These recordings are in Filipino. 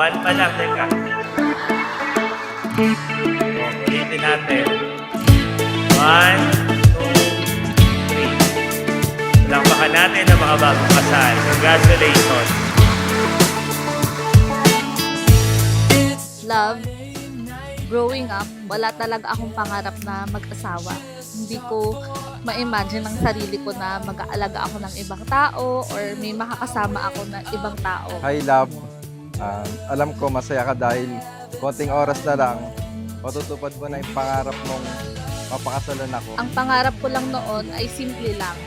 One pa lang, teka. Ulitin natin. 1, 2, 3. Palakpakan natin ang mga bagong kasal. Congratulations. Love, growing up, wala talaga akong pangarap na mag-asawa. Hindi ko ma-imagine ang sarili ko na mag-aalaga ako ng ibang tao or may makakasama ako ng ibang tao. Hi, love. Alam ko masaya ka dahil konting oras na lang, matutupad mo na yung pangarap mong mapakasalan ako. Ang pangarap ko lang noon ay simple lang.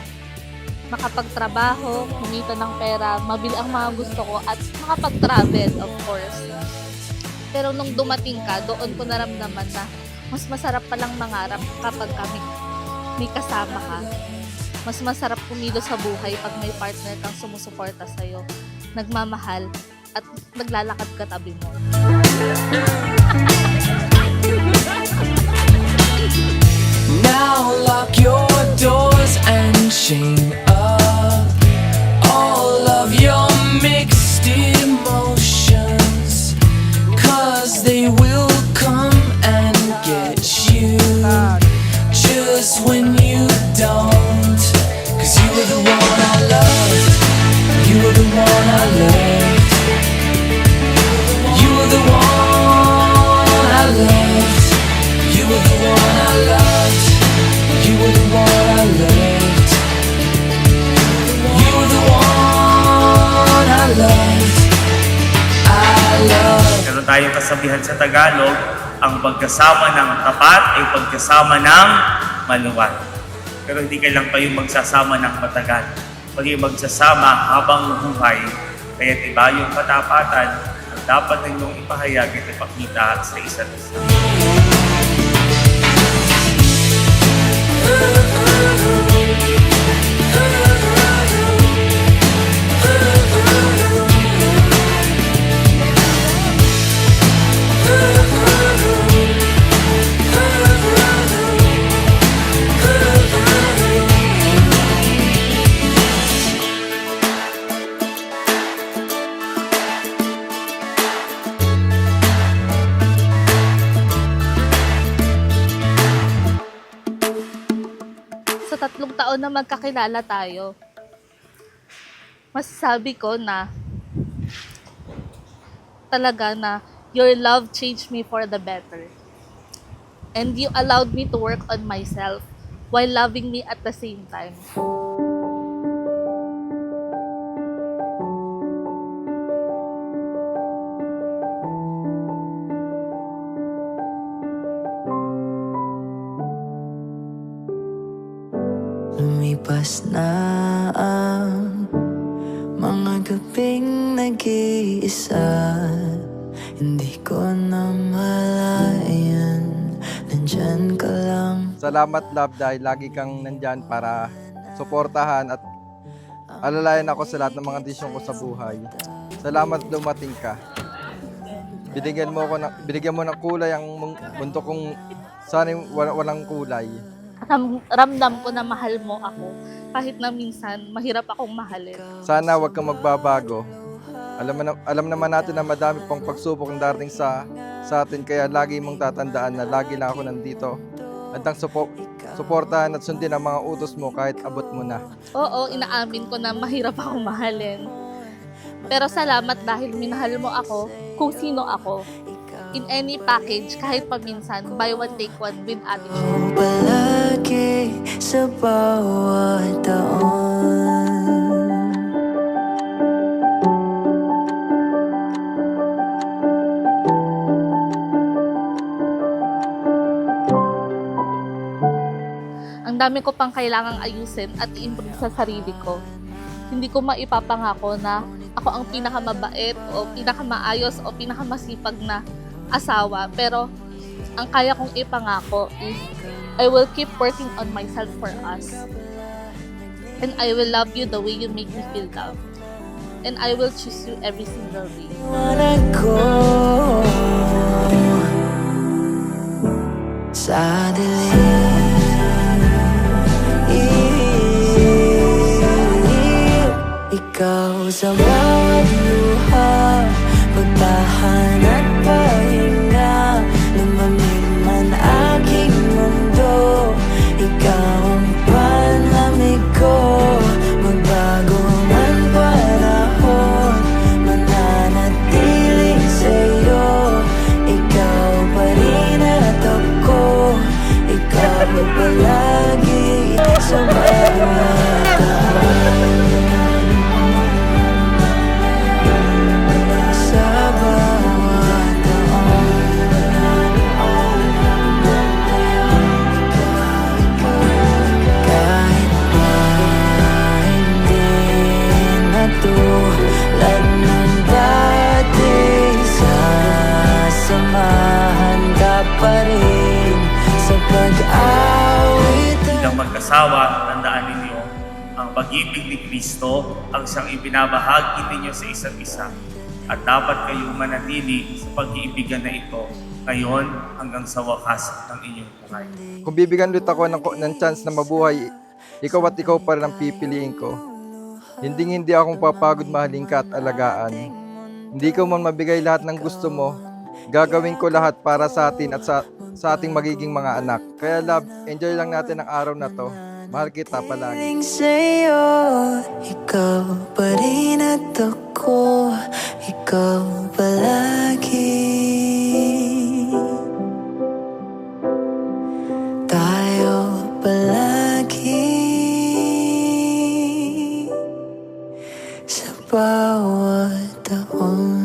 Makapagtrabaho, kumita ng pera, mabili ang mga gusto ko at makapag-travel, of course. Pero nung dumating ka, doon ko naramdaman na mas masarap palang mangarap kapag may kasama ka. Mas masarap kumilos sa buhay pag may partner kang sumusuporta sa'yo, nagmamahal, at naglalakad ka tabi mo. Now lock your doors and chain up all of your mixed emotions, 'cause they will come and get you just when you don't. 'Cause you were the one I loved, you were the one I loved, you were the one I loved, you were the one I loved, you were the one I loved, you were the one I loved, I loved. Meron tayong kasabihan sa Tagalog, ang pagkasama ng tapat ay pagkasama ng maluwag. Pero hindi kailang kayo magsasama ng matagal. Pag magsasama habang buhay, kaya iba yung katapatan na dapat ninyong ipahayag at ipakita sa isa't isa. Sa 3 taon na magkakilala tayo, masasabi ko na talaga na your love changed me for the better. And you allowed me to work on myself while loving me at the same time. Lumipas na ang mga gabing nag-iisa, hindi ko na malayan, nandyan ka lang. Salamat, love, dahil lagi kang nandyan para suportahan at alalayan ako sa lahat ng mga desisyon ko sa buhay. Salamat dumating ka. Binigyan mo ng kulay ang mundo kong sana walang kulay. Ramdam ko na mahal mo ako kahit na minsan mahirap akong mahalin. Sana wag kang magbabago. Alam naman natin na madami pang pagsubok ang darating sa atin, kaya lagi mong tatandaan na lagi lang ako nandito. Handang suportahan at sundin ang mga utos mo kahit abot mo na. Oo, inaamin ko na mahirap akong mahalin. Pero salamat dahil minahal mo ako kung sino ako. In any package, kahit paminsan, buy one take one with attitude. Palagi sa bawat taon, ang dami ko pang kailangang ayusin at i-improve sa sarili ko. Hindi ko maipapangako na ako ang pinakamabait o pinakamaayos o pinakamasipag na asawa, pero ang kaya kong ipangako is I will keep working on myself for us. And I will love you the way you make me feel loved. And I will choose you every single day. wanna go sa dilim. Ikaw sa bawat luha, pagpapalala kasiyahan at pahinga. Lumamig man aking mundo, ikaw ang panlamig ko. Magbago man panahon, mananatili sa'yo. Ikaw pa rin at ako, ikaw palagi sa bawat taon. Sa bawat kahit pa hindi natulad ng dati, sasamahan ka pa rin sa pag-awit. Bilang mag-asawa, tandaan ninyo, ang pag-ibig ni Kristo ang siyang ibinabahagi ninyo sa isa't isa. At dapat kayong manatili sa pag-iibigan na ito ngayon hanggang sa wakas ng inyong buhay. Kung bibigyan ulit ako ng chance na mabuhay, ikaw at ikaw pa rin ang pipiliin ko. Hindi akong papagod mahalin ka at alagaan. Hindi ko man mabigay lahat ng gusto mo, gagawin ko lahat para sa atin at sa ating magiging mga anak. Kaya love, enjoy lang natin ang araw na to. Mahal kita palagi. Galing sa'yo, ikaw pa rin at ako, ikaw palagi. Tayo palagi sa bawat taon.